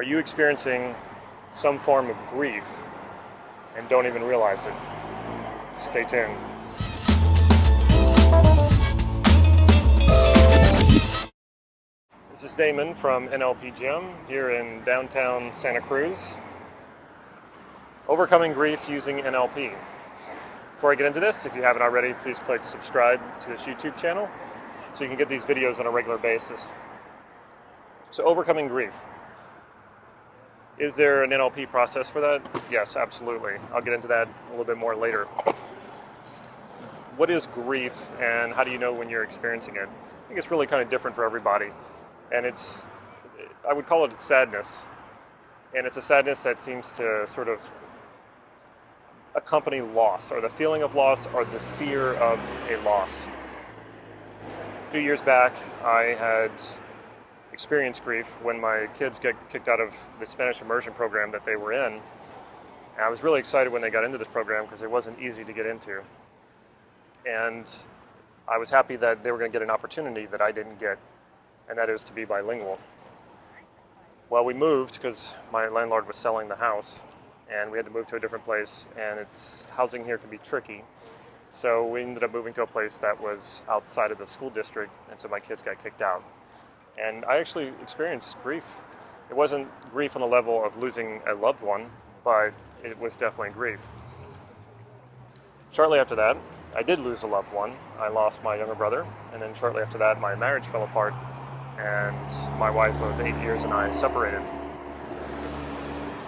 Are you experiencing some form of grief and don't even realize it? Stay tuned. This is Damon from NLP Gym here in downtown Santa Cruz. Overcoming grief using NLP. Before I get into this, if you haven't already, please click subscribe to this YouTube channel so you can get these videos on a regular basis. So overcoming grief. Is there an NLP process for that? Yes, absolutely. I'll get into that a little bit more later. What is grief and how do you know when you're experiencing it? I think it's really kind of different for everybody. And I would call it sadness. And it's a sadness that seems to sort of accompany loss, or the feeling of loss, or the fear of a loss. A few years back, I had experienced grief when my kids got kicked out of the Spanish immersion program that they were in. And I was really excited when they got into this program because it wasn't easy to get into. And I was happy that they were going to get an opportunity that I didn't get, and that is to be bilingual. Well, we moved because my landlord was selling the house, and we had to move to a different place, and housing here can be tricky. So we ended up moving to a place that was outside of the school district, and so my kids got kicked out. And I actually experienced grief. It wasn't grief on the level of losing a loved one, but it was definitely grief. Shortly after that, I did lose a loved one. I lost my younger brother, and then shortly after that, my marriage fell apart, and my wife of 8 years and I separated.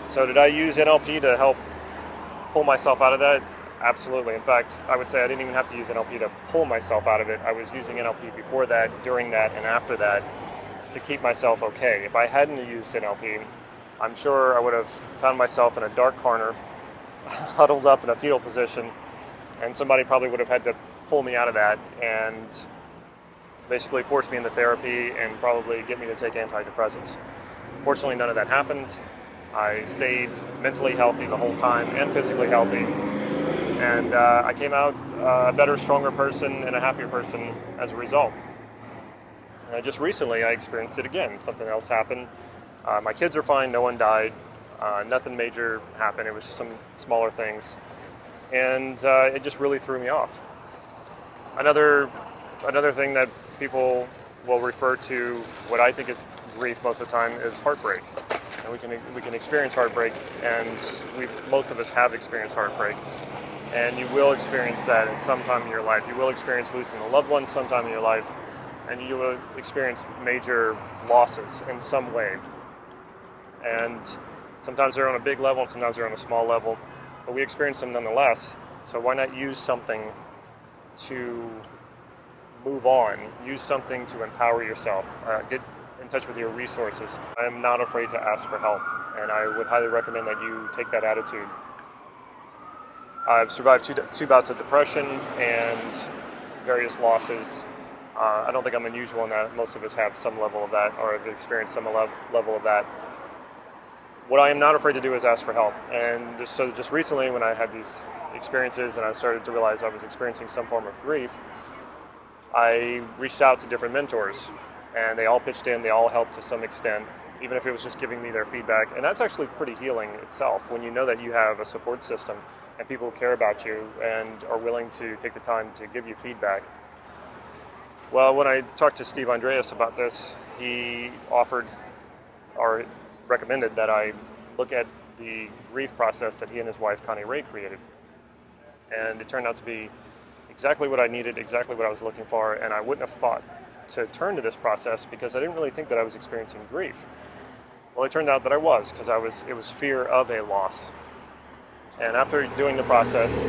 So did I use NLP to help pull myself out of that? Absolutely. In fact, I would say I didn't even have to use NLP to pull myself out of it. I was using NLP before that, during that, and after that to keep myself okay. If I hadn't used NLP, I'm sure I would have found myself in a dark corner, huddled up in a fetal position, and somebody probably would have had to pull me out of that and basically force me into therapy and probably get me to take antidepressants. Fortunately, none of that happened. I stayed mentally healthy the whole time and physically healthy. And I came out a better, stronger person and a happier person as a result. And just recently, I experienced it again. Something else happened. My kids are fine. No one died. Nothing major happened. It was some smaller things. And it just really threw me off. Another thing that people will refer to, what I think is grief most of the time, is heartbreak. And we can experience heartbreak, and most of us have experienced heartbreak. And you will experience that at some time in your life. You will experience losing a loved one sometime in your life, and you will experience major losses in some way. And sometimes they're on a big level, and sometimes they're on a small level, but we experience them nonetheless. So why not use something to move on? Use something to empower yourself. Get in touch with your resources. I am not afraid to ask for help, and I would highly recommend that you take that attitude. I've survived two bouts of depression and various losses. I don't think I'm unusual in that. Most of us have some level of that, or have experienced some level of that. What I am not afraid to do is ask for help. And just recently, when I had these experiences and I started to realize I was experiencing some form of grief, I reached out to different mentors, and they all pitched in. They all helped to some extent, even if it was just giving me their feedback. And that's actually pretty healing itself, when you know that you have a support system and people care about you and are willing to take the time to give you feedback. Well, when I talked to Andreas about this, he offered or recommended that I look at the grief process that he and his wife Connirae created. And it turned out to be exactly what I needed, exactly what I was looking for, and I wouldn't have thought to turn to this process because I didn't really think that I was experiencing grief. Well, it turned out that I was, because it was fear of a loss. And after doing the process,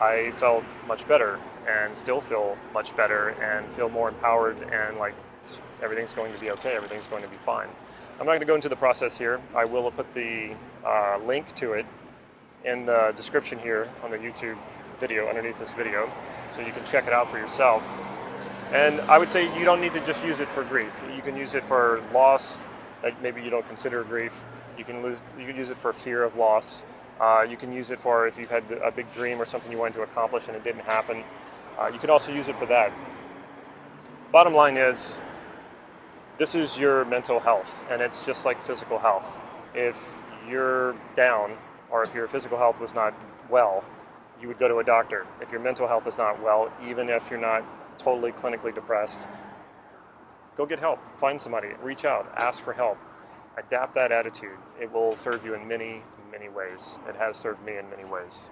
I felt much better, and still feel much better, and feel more empowered, and like everything's going to be okay, everything's going to be fine. I'm not going to go into the process here. I will put the link to it in the description here on the YouTube video, underneath this video, so you can check it out for yourself. And I would say you don't need to just use it for grief. You can use it for loss that maybe you don't consider grief. You can use it for fear of loss. You can use it for if you've had a big dream or something you wanted to accomplish and it didn't happen. You can also use it for that. Bottom line is, This is your mental health, and it's just like physical health. If you're down, or if your physical health was not well, you would go to a doctor. If your mental health is not well, even if you're not totally clinically depressed, go get help. Find somebody, reach out, ask for help. Adapt that attitude. It will serve you in many, many ways. It has served me in many ways.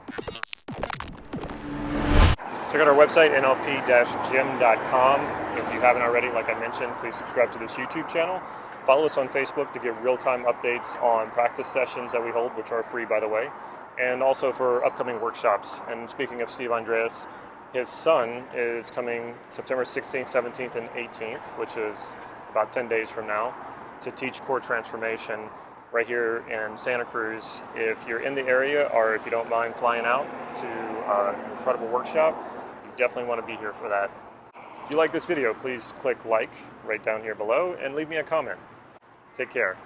Check out our website, nlp-gym.com. If you haven't already, like I mentioned, please subscribe to this YouTube channel. Follow us on Facebook to get real-time updates on practice sessions that we hold, which are free, by the way, and also for upcoming workshops. And speaking of Steve Andreas, his son is coming September 16th, 17th, and 18th, which is about 10 days from now, to teach core transformation right here in Santa Cruz. If you're in the area, or if you don't mind flying out to an incredible workshop, you definitely want to be here for that. If you like this video, please click like right down here below and leave me a comment. Take care.